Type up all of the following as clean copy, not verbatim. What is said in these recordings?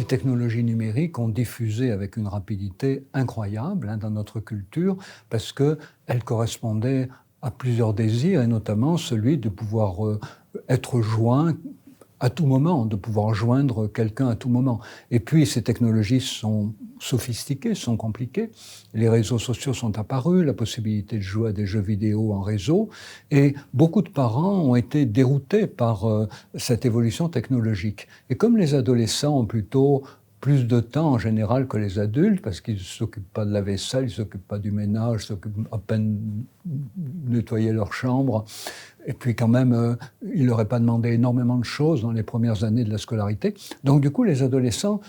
les technologies numériques ont diffusé avec une rapidité incroyable dans notre culture parce qu'elles correspondaient à plusieurs désirs, et notamment celui de pouvoir être joint à tout moment, de pouvoir joindre quelqu'un à tout moment. Et puis ces technologies sont sophistiquées, sont compliquées. Les réseaux sociaux sont apparus, la possibilité de jouer à des jeux vidéo en réseau, et beaucoup de parents ont été déroutés par cette évolution technologique. Et comme les adolescents ont plutôt plus de temps en général que les adultes, parce qu'ils ne s'occupent pas de la vaisselle, ils ne s'occupent pas du ménage, ils s'occupent à peine de nettoyer leur chambre. Et puis quand même, il n'aurait pas demandé énormément de choses dans les premières années de la scolarité. Donc du coup, les adolescents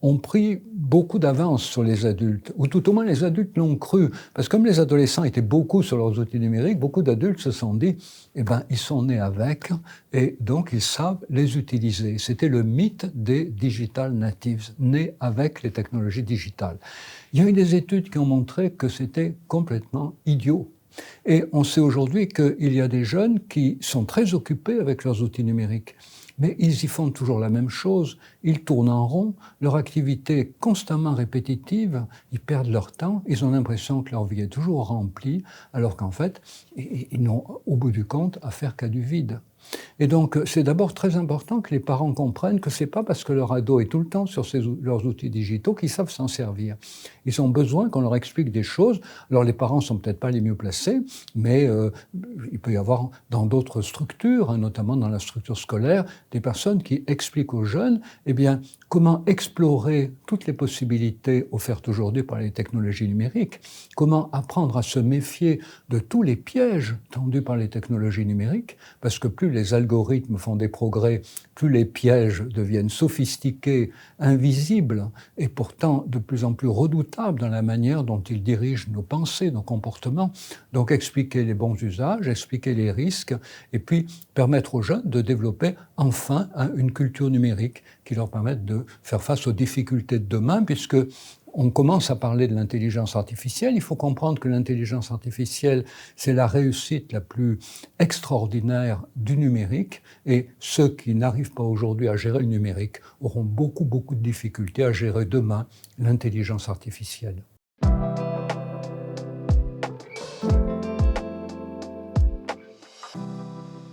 ont pris beaucoup d'avance sur les adultes, ou tout au moins les adultes l'ont cru. Parce que comme les adolescents étaient beaucoup sur leurs outils numériques, beaucoup d'adultes se sont dit, eh ben, ils sont nés avec, et donc ils savent les utiliser. C'était le mythe des digital natives, nés avec les technologies digitales. Il y a eu des études qui ont montré que c'était complètement idiot. Et on sait aujourd'hui qu'il y a des jeunes qui sont très occupés avec leurs outils numériques. Mais ils y font toujours la même chose, ils tournent en rond, leur activité est constamment répétitive, ils perdent leur temps, ils ont l'impression que leur vie est toujours remplie, alors qu'en fait, ils n'ont au bout du compte affaire qu'à du vide. Et donc, c'est d'abord très important que les parents comprennent que ce n'est pas parce que leur ado est tout le temps sur leurs outils digitaux qu'ils savent s'en servir. Ils ont besoin qu'on leur explique des choses. Alors, les parents ne sont peut-être pas les mieux placés, mais il peut y avoir dans d'autres structures, notamment dans la structure scolaire, des personnes qui expliquent aux jeunes eh bien, comment explorer toutes les possibilités offertes aujourd'hui par les technologies numériques, comment apprendre à se méfier de tous les pièges tendus par les technologies numériques, parce que plus les algorithmes font des progrès, plus les pièges deviennent sophistiqués, invisibles, et pourtant de plus en plus redoutables dans la manière dont ils dirigent nos pensées, nos comportements. Donc expliquer les bons usages, expliquer les risques, et puis permettre aux jeunes de développer enfin une culture numérique qui leur permette de faire face aux difficultés de demain, puisque on commence à parler de l'intelligence artificielle. Il faut comprendre que l'intelligence artificielle, c'est la réussite la plus extraordinaire du numérique, et ceux qui n'arrivent pas aujourd'hui à gérer le numérique auront beaucoup de difficultés à gérer demain l'intelligence artificielle.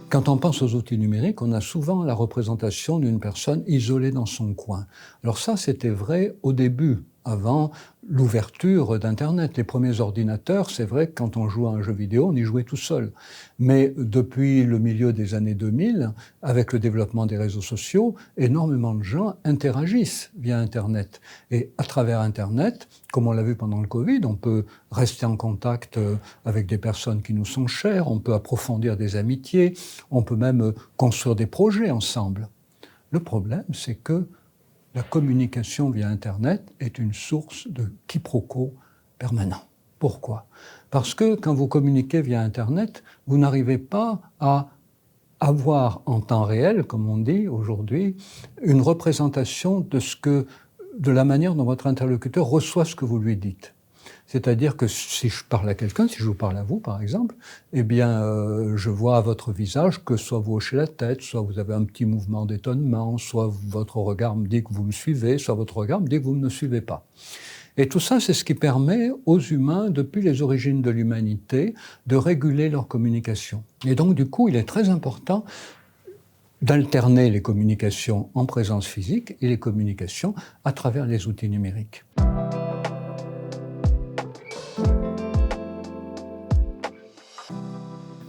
Quand on pense aux outils numériques, on a souvent la représentation d'une personne isolée dans son coin. Alors ça, c'était vrai au début, avant l'ouverture d'Internet. Les premiers ordinateurs, c'est vrai que quand on jouait à un jeu vidéo, on y jouait tout seul. Mais depuis le milieu des années 2000, avec le développement des réseaux sociaux, énormément de gens interagissent via Internet. Et à travers Internet, comme on l'a vu pendant le Covid, on peut rester en contact avec des personnes qui nous sont chères, on peut approfondir des amitiés, on peut même construire des projets ensemble. Le problème, c'est que la communication via Internet est une source de quiproquos permanent. Pourquoi ? Parce que quand vous communiquez via Internet, vous n'arrivez pas à avoir en temps réel, comme on dit aujourd'hui, une représentation de la manière dont votre interlocuteur reçoit ce que vous lui dites. C'est-à-dire que si je parle à quelqu'un, si je vous parle à vous par exemple, eh bien je vois à votre visage que soit vous hochez la tête, soit vous avez un petit mouvement d'étonnement, soit votre regard me dit que vous me suivez, soit votre regard me dit que vous ne me suivez pas. Et tout ça, c'est ce qui permet aux humains, depuis les origines de l'humanité, de réguler leur communication. Et donc du coup, il est très important d'alterner les communications en présence physique et les communications à travers les outils numériques.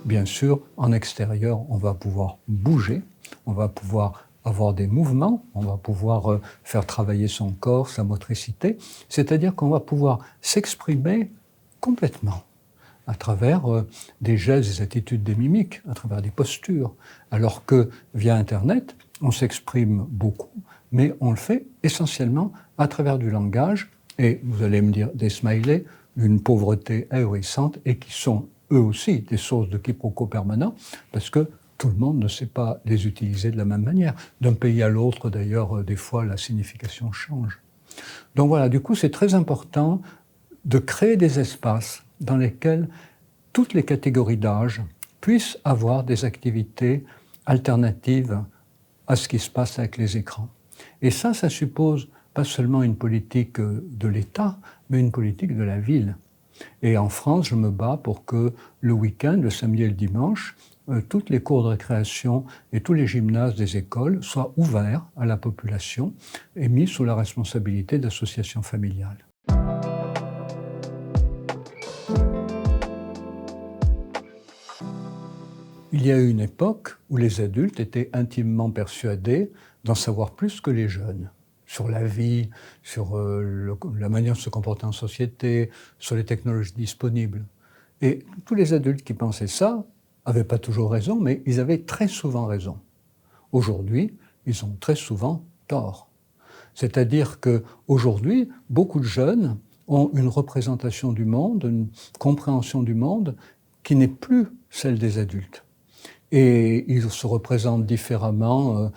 Bien sûr, en extérieur, on va pouvoir bouger, on va pouvoir avoir des mouvements, on va pouvoir faire travailler son corps, sa motricité, c'est-à-dire qu'on va pouvoir s'exprimer complètement à travers des gestes, des attitudes, des mimiques, à travers des postures, alors que via Internet, on s'exprime beaucoup, mais on le fait essentiellement à travers du langage, et vous allez me dire des smileys, d'une pauvreté ahurissante, et qui sont eux aussi des sources de quiproquos permanents, parce que tout le monde ne sait pas les utiliser de la même manière. D'un pays à l'autre, d'ailleurs, des fois, la signification change. Donc voilà, du coup, c'est très important de créer des espaces dans lesquels toutes les catégories d'âge puissent avoir des activités alternatives à ce qui se passe avec les écrans. Et ça suppose pas seulement une politique de l'État, mais une politique de la ville. Et en France, je me bats pour que le week-end, le samedi et le dimanche, toutes les cours de récréation et tous les gymnases des écoles soient ouverts à la population et mis sous la responsabilité d'associations familiales. Il y a eu une époque où les adultes étaient intimement persuadés d'en savoir plus que les jeunes, sur la vie, sur la manière de se comporter en société, sur les technologies disponibles. Et tous les adultes qui pensaient ça n'avaient pas toujours raison, mais ils avaient très souvent raison. Aujourd'hui, ils ont très souvent tort. C'est-à-dire qu'aujourd'hui, beaucoup de jeunes ont une représentation du monde, une compréhension du monde qui n'est plus celle des adultes. Et ils se représentent différemment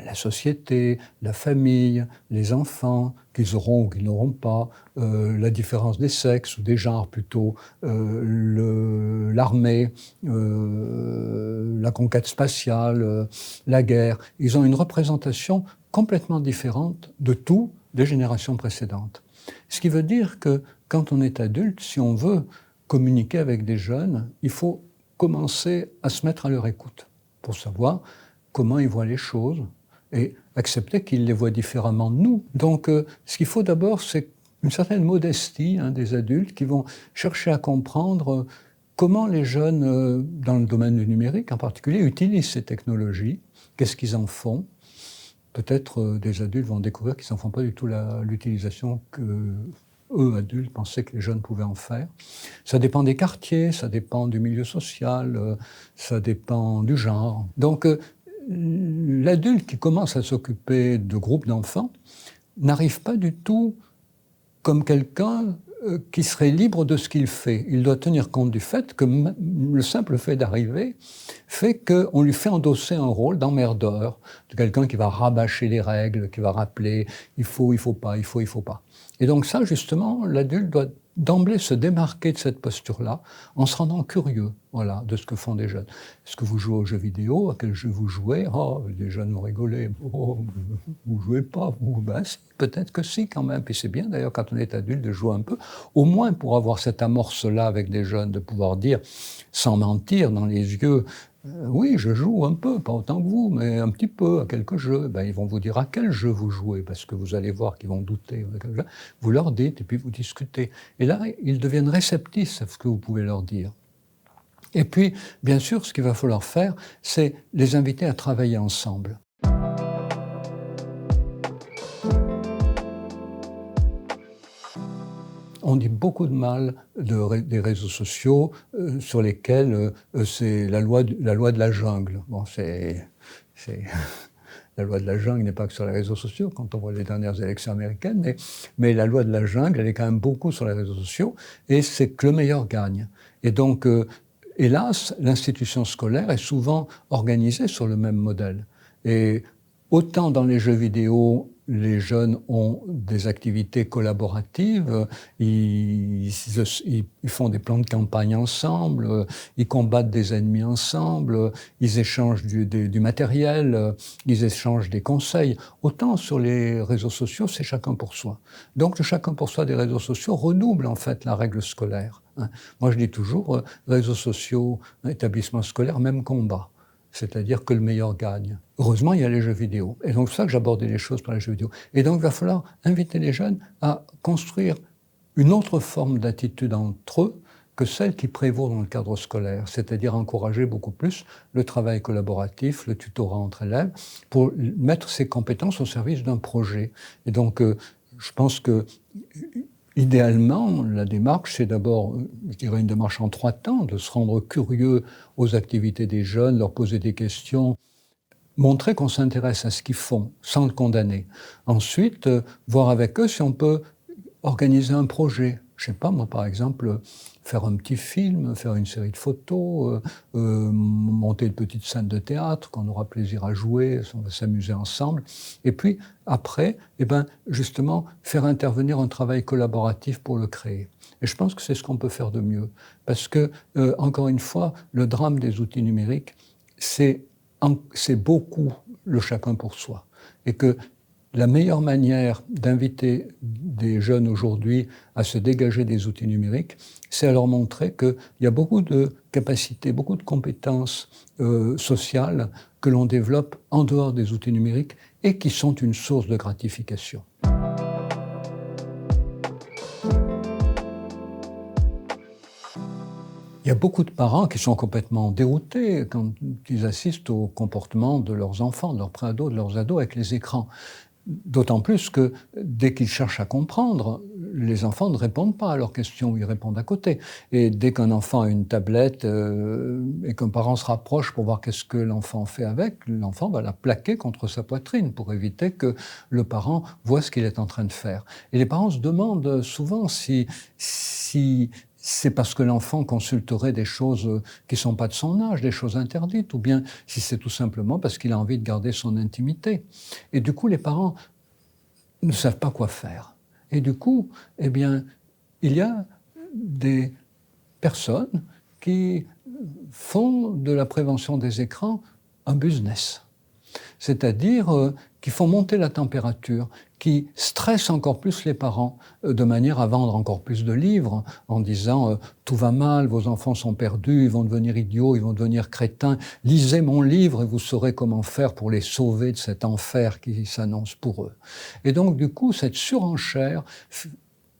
la société, la famille, les enfants, qu'ils auront ou qu'ils n'auront pas, la différence des sexes ou des genres plutôt, l'armée, la conquête spatiale, la guerre. Ils ont une représentation complètement différente de tout des générations précédentes. Ce qui veut dire que quand on est adulte, si on veut communiquer avec des jeunes, il faut commencer à se mettre à leur écoute pour savoir comment ils voient les choses et accepter qu'ils les voient différemment de nous. Donc, ce qu'il faut d'abord, c'est une certaine modestie des adultes qui vont chercher à comprendre comment les jeunes, dans le domaine du numérique en particulier, utilisent ces technologies, qu'est-ce qu'ils en font. Peut-être des adultes vont découvrir qu'ils n'en font pas du tout l'utilisation que eux, adultes, pensaient que les jeunes pouvaient en faire. Ça dépend des quartiers, ça dépend du milieu social, ça dépend du genre. Donc, l'adulte qui commence à s'occuper de groupes d'enfants n'arrive pas du tout comme quelqu'un qui serait libre de ce qu'il fait. Il doit tenir compte du fait que le simple fait d'arriver fait qu'on lui fait endosser un rôle d'emmerdeur, de quelqu'un qui va rabâcher les règles, qui va rappeler « il faut pas, il faut pas ». Et donc ça, justement, l'adulte doit d'emblée se démarquer de cette posture-là en se rendant curieux, voilà, de ce que font des jeunes. Est-ce que vous jouez aux jeux vidéo? À quel jeu vous jouez? Oh, les jeunes vont rigoler. Oh, vous jouez pas, vous? Ben si, peut-être que si quand même. Puis c'est bien d'ailleurs quand on est adulte de jouer un peu, au moins pour avoir cette amorce-là avec des jeunes, de pouvoir dire, sans mentir dans les yeux, oui, je joue un peu, pas autant que vous, mais un petit peu à quelques jeux. Ben, ils vont vous dire à quel jeu vous jouez, parce que vous allez voir qu'ils vont douter. Vous leur dites et puis vous discutez. Et là, ils deviennent réceptifs à ce que vous pouvez leur dire. Et puis, bien sûr, ce qu'il va falloir faire, c'est les inviter à travailler ensemble. On dit beaucoup de mal des réseaux sociaux sur lesquels c'est la loi de la jungle. Bon, la loi de la jungle n'est pas que sur les réseaux sociaux, quand on voit les dernières élections américaines, mais la loi de la jungle, elle est quand même beaucoup sur les réseaux sociaux, et c'est que le meilleur gagne. Et donc, hélas, l'institution scolaire est souvent organisée sur le même modèle. Et autant dans les jeux vidéo, les jeunes ont des activités collaboratives, ils font des plans de campagne ensemble, ils combattent des ennemis ensemble, ils échangent du matériel, ils échangent des conseils. Autant sur les réseaux sociaux, c'est chacun pour soi. Donc le chacun pour soi des réseaux sociaux redouble en fait la règle scolaire. Moi je dis toujours, réseaux sociaux, établissements scolaires, même combat. C'est-à-dire que le meilleur gagne. Heureusement, il y a les jeux vidéo. Et donc, c'est ça que j'abordais les choses par les jeux vidéo. Et donc, il va falloir inviter les jeunes à construire une autre forme d'attitude entre eux que celle qui prévaut dans le cadre scolaire, c'est-à-dire encourager beaucoup plus le travail collaboratif, le tutorat entre élèves, pour mettre ces compétences au service d'un projet. Et donc, je pense que idéalement, la démarche, c'est d'abord, je dirais, une démarche en 3 temps, de se rendre curieux aux activités des jeunes, leur poser des questions, montrer qu'on s'intéresse à ce qu'ils font, sans le condamner. Ensuite, voir avec eux si on peut organiser un projet. Je ne sais pas, moi, par exemple, faire un petit film, faire une série de photos, monter une petite scène de théâtre qu'on aura plaisir à jouer, on va s'amuser ensemble. Et puis, après, justement, faire intervenir un travail collaboratif pour le créer. Et je pense que c'est ce qu'on peut faire de mieux. Parce que, encore une fois, le drame des outils numériques, c'est beaucoup le chacun pour soi. Et que la meilleure manière d'inviter des jeunes aujourd'hui à se dégager des outils numériques, c'est à leur montrer qu'il y a beaucoup de capacités, beaucoup de compétences sociales que l'on développe en dehors des outils numériques et qui sont une source de gratification. Il y a beaucoup de parents qui sont complètement déroutés quand ils assistent au comportement de leurs enfants, de leurs préados, de leurs ados avec les écrans. D'autant plus que dès qu'ils cherchent à comprendre, les enfants ne répondent pas à leurs questions, ils répondent à côté. Et dès qu'un enfant a une tablette et qu'un parent se rapproche pour voir qu'est-ce que l'enfant fait avec, l'enfant va la plaquer contre sa poitrine pour éviter que le parent voit ce qu'il est en train de faire. Et les parents se demandent souvent si c'est parce que l'enfant consulterait des choses qui ne sont pas de son âge, des choses interdites, ou bien si c'est tout simplement parce qu'il a envie de garder son intimité. Et du coup, les parents ne savent pas quoi faire. Et du coup, eh bien, il y a des personnes qui font de la prévention des écrans un business. C'est-à-dire qui font monter la température, qui stressent encore plus les parents de manière à vendre encore plus de livres en disant tout va mal, vos enfants sont perdus, ils vont devenir idiots, ils vont devenir crétins, lisez mon livre et vous saurez comment faire pour les sauver de cet enfer qui s'annonce pour eux. Et donc du coup, cette surenchère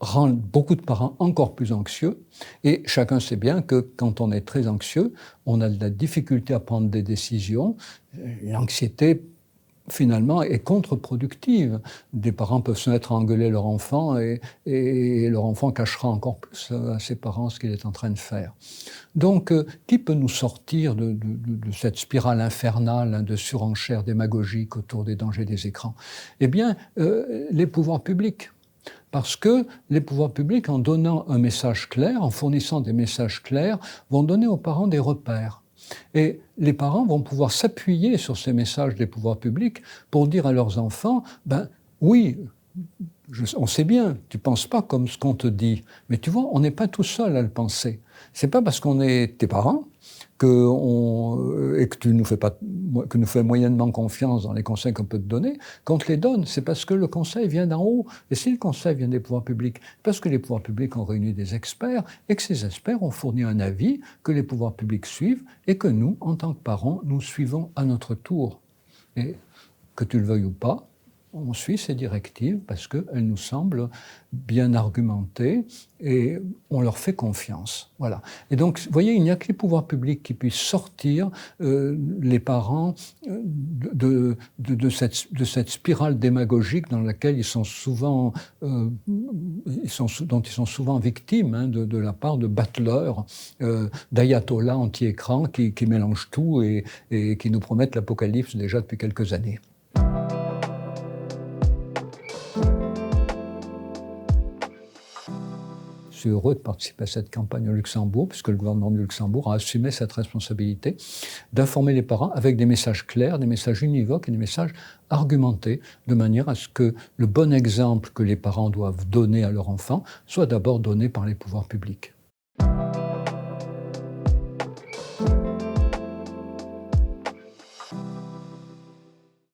rend beaucoup de parents encore plus anxieux et chacun sait bien que quand on est très anxieux, on a de la difficulté à prendre des décisions, l'anxiété finalement est contre-productive. Des parents peuvent se mettre à engueuler leur enfant et leur enfant cachera encore plus à ses parents ce qu'il est en train de faire. Donc, qui peut nous sortir de cette spirale infernale de surenchère démagogique autour des dangers des écrans ? Eh bien, les pouvoirs publics. Parce que les pouvoirs publics, en donnant un message clair, en fournissant des messages clairs, vont donner aux parents des repères. Et les parents vont pouvoir s'appuyer sur ces messages des pouvoirs publics pour dire à leurs enfants, ben oui, on sait bien, tu ne penses pas comme ce qu'on te dit, mais tu vois, on n'est pas tout seul à le penser. C'est pas parce qu'on est tes parents et que tu nous fais moyennement confiance dans les conseils qu'on peut te donner, qu'on te les donne. C'est parce que le conseil vient d'en haut. Et si le conseil vient des pouvoirs publics, parce que les pouvoirs publics ont réuni des experts et que ces experts ont fourni un avis que les pouvoirs publics suivent et que nous, en tant que parents, nous suivons à notre tour. Et que tu le veuilles ou pas, on suit ces directives parce qu'elles nous semblent bien argumentées et on leur fait confiance. Voilà. Et donc, vous voyez, il n'y a que les pouvoirs publics qui puissent sortir les parents de cette spirale démagogique dans laquelle dont ils sont souvent victimes de la part de battleurs, d'ayatollahs anti-écran qui mélangent tout et qui nous promettent l'apocalypse déjà depuis quelques années. Je suis heureux de participer à cette campagne au Luxembourg, puisque le gouvernement du Luxembourg a assumé cette responsabilité d'informer les parents avec des messages clairs, des messages univoques et des messages argumentés, de manière à ce que le bon exemple que les parents doivent donner à leur enfant soit d'abord donné par les pouvoirs publics.